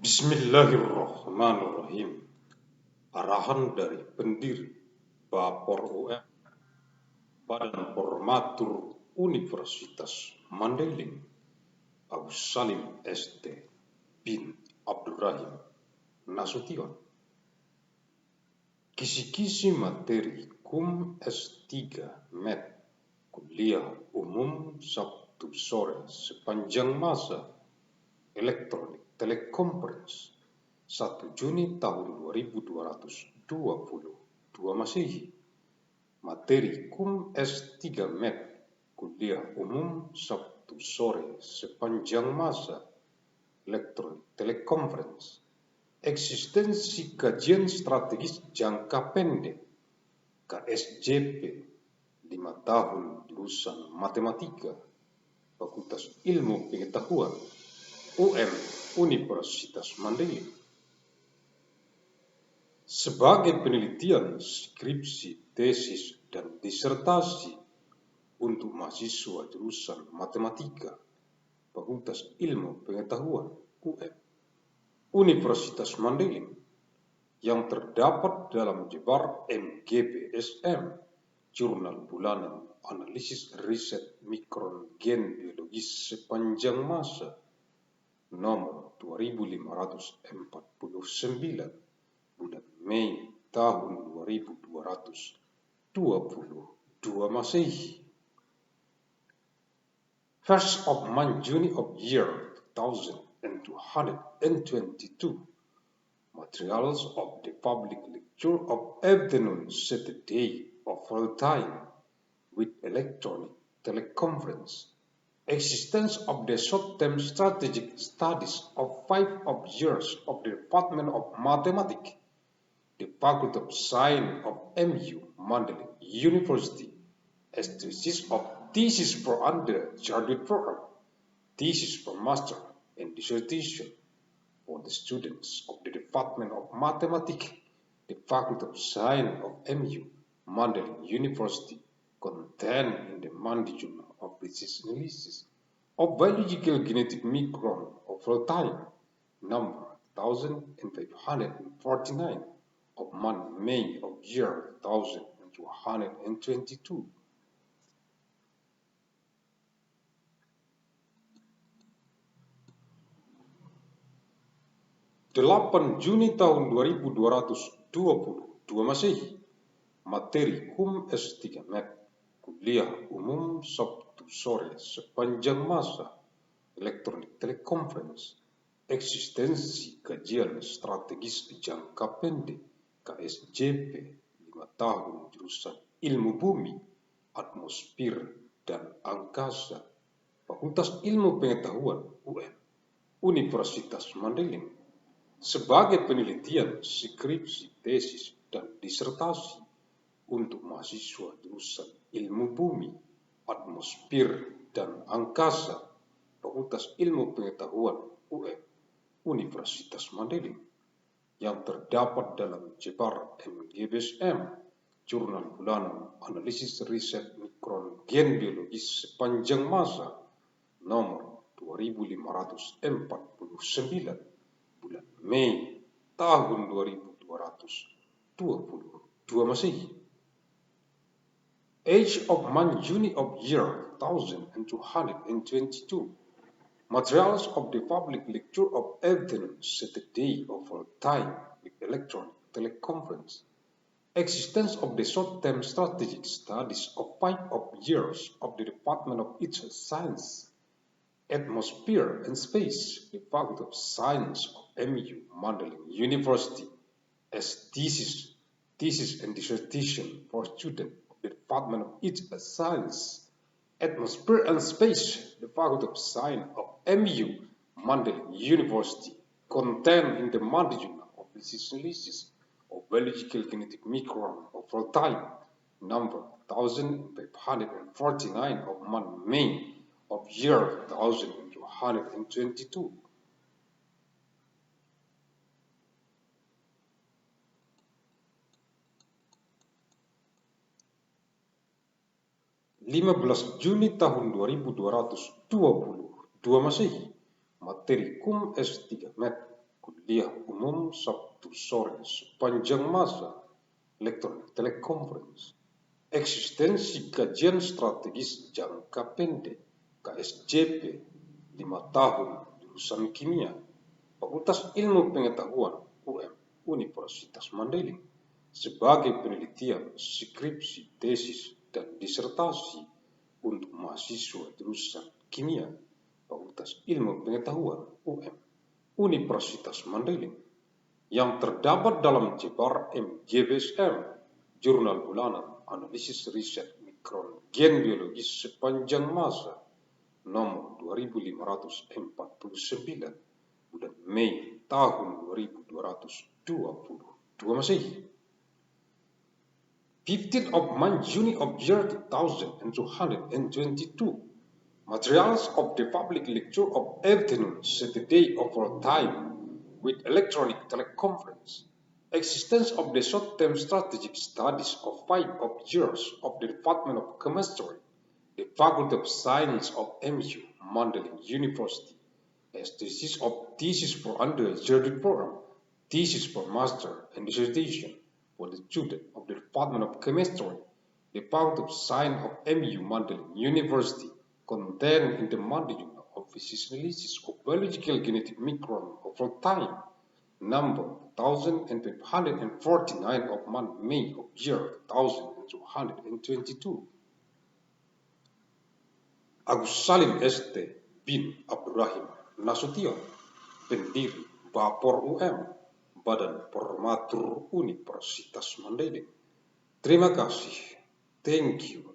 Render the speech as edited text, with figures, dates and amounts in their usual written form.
Bismillahirrahmanirrahim. Arahan dari pendiri Bapor UM Badan Formatur Universitas Mandailing Abu Salim ST bin Abdurrahim Nasution. Kisi-kisi materi KUM S3 MET Kuliah Umum Sabtu sore sepanjang masa Elektronik Teleconference 1 Juni tahun 2222 Masehi. Materi KUM S3 MET Kuliah Umum Sabtu sore sepanjang masa Elektronik Teleconference. Eksistensi kajian strategis jangka pendek KSJP 5 tahun lulusan Matematika Fakultas Ilmu Pengetahuan UM Universitas Mandailing. Sebagai penelitian skripsi, tesis, dan disertasi untuk mahasiswa jurusan Matematika Fakultas Ilmu Pengetahuan UM Universitas Mandailing yang terdapat dalam jebar MGBSM, Jurnal Bulanan Analisis Riset Mikron Gen Biologis Sepanjang Masa nomor 2549 bulan Mei tahun 2222 Masehi. 1st of month June of year 2222. Materials of the public lecture of afternoon Saturday of all time with electronic teleconference. Existence of the short-term strategic studies of 5 years of the Department of Mathematics, the Faculty of Science of MU Mandailing University, as thesis for undergraduate program, thesis for master and dissertation for the students of the Department of Mathematics, the Faculty of Science of MU Mandailing University, contained in the Monday Journal of Physics Analysis of Biological Genetic Micron of all time, number 1549 of month May of year 1222. Delapan Juni tahun 2222 Masehi. Materi KUM S3 MET Kuliah Umum Sabtu sore sepanjang masa Elektronik Teleconference. Eksistensi kajian strategis jangka pendek KSJP 5 tahun jurusan Ilmu Bumi, Atmosfer, dan Angkasa Fakultas Ilmu Pengetahuan UM Universitas Mandailing. Sebagai penelitian skripsi, tesis, dan disertasi untuk mahasiswa jurusan Ilmu Bumi, Atmosfer, dan Angkasa Fakultas Ilmu Pengetahuan UM Universitas Mandailing yang terdapat dalam jebar MGBSM, Jurnal Bulanan Analisis Riset Mikron Gen Biologis Sepanjang Masa nomor 2549 bulan Mei tahun 2222 Masehi. Age of month June of year 1222. Materials of the public lecture of afternoon Saturday of all time with electronic teleconference. Existence of the short-term strategic studies of 5 years of the Department of Earth Science, Atmosphere and Space, the Faculty of Science of MU Mandailing University, as thesis and dissertation for students of the Department of Earth Science, Atmosphere and Space, the Faculty of Science of MU Mandailing University, contained in the Monday Journal of Physics Analysis of Biological Genetic Micron of all time, number 1549 of month May of year 1222. Juni tahun 2222 Masehi. Materi KUM S3 MET kuliah umum Sabtu sore sepanjang masa elektronik teleconference, eksistensi kajian strategis jangka pendek KSJP 5 tahun jurusan kimia, Fakultas Ilmu Pengetahuan UM Universitas Mandailing sebagai penelitian, skripsi, tesis, dan disertasi untuk mahasiswa jurusan kimia Fakultas Ilmu Pengetahuan UM Universitas Mandailing yang terdapat dalam jebar MJBSM, Jurnal Bulanan Analisis Riset Mikron Gen Biologis sepanjang masa nomor 2549 bulan Mei tahun 2222 Masehi. 15th of month Juni of year 2222. Materials of the public lecture of afternoon Saturday of our time with electronic teleconference. Existence of the short-term strategic studies of 5 years of the Department of Chemistry, the Faculty of Science of MU, Mandailing University, as thesis for undergraduate program, thesis for master and dissertation for the student of the Department of Chemistry, the Faculty of Science of MU, Mandailing University, contained in the Monday Journal of Physics Analysis of Biological Genetic Micron of time, number 1549 of month May of year 1222. Agus Salim ST bin Abdurrahim Nasution, pendiri Bapor UM, Badan Formatur Universitas Mandailing. Terima kasih. Thank you.